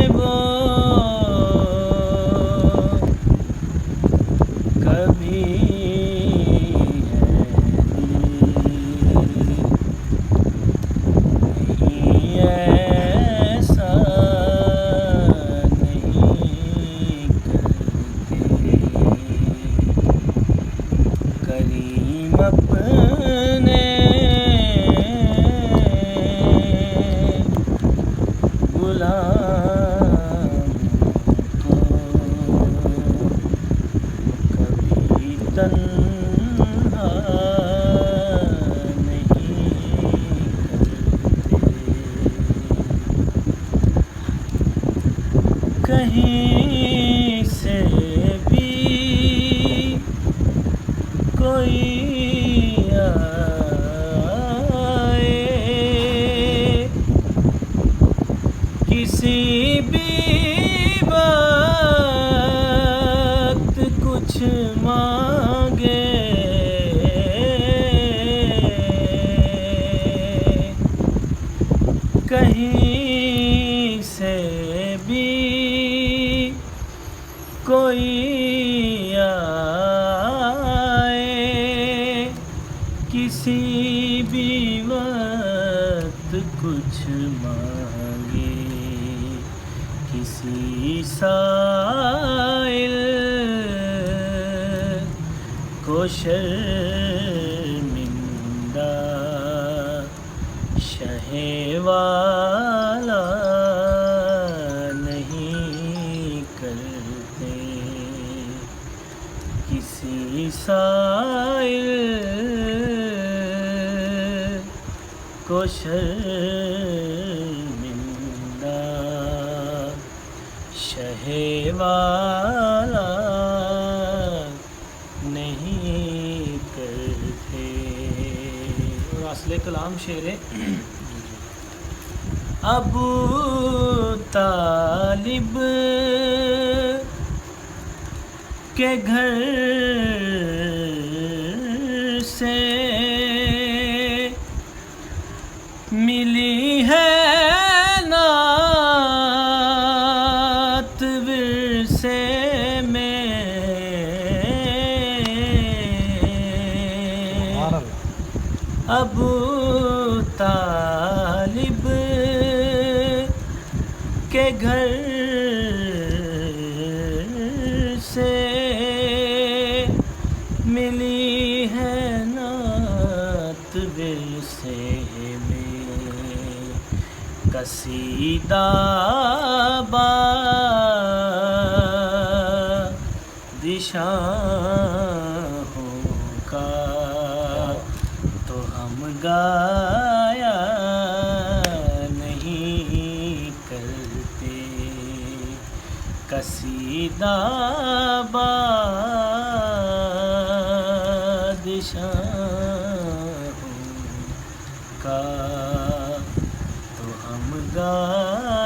وہ کبھی نہیں ایسا نہیں کرتے کریم اپنے کبھی تنہا نہیں کرتے کہیں سے بھی کوئی آئے کسی بھی وقت کچھ مانگے کہیں سے بھی کوئی آئے کسی بھی وقت کچھ مانگے کسی سائل کو شرمندہ شہ والا نہیں کرتے کسی سائل کو شرمندہ شہ والا نہیں کرتے۔ اور اصل کلام شعر ہے ابو طالب کے گھر سے ملی ہے نعت ورثے میں ابو طالب کے گھر سے ملی ہے نعت ورثے میں قصیدہ بادشاہوں کا تو ہم گایا نہیں کرتے قصیدہ بادشاہوں کا تو ہم گایا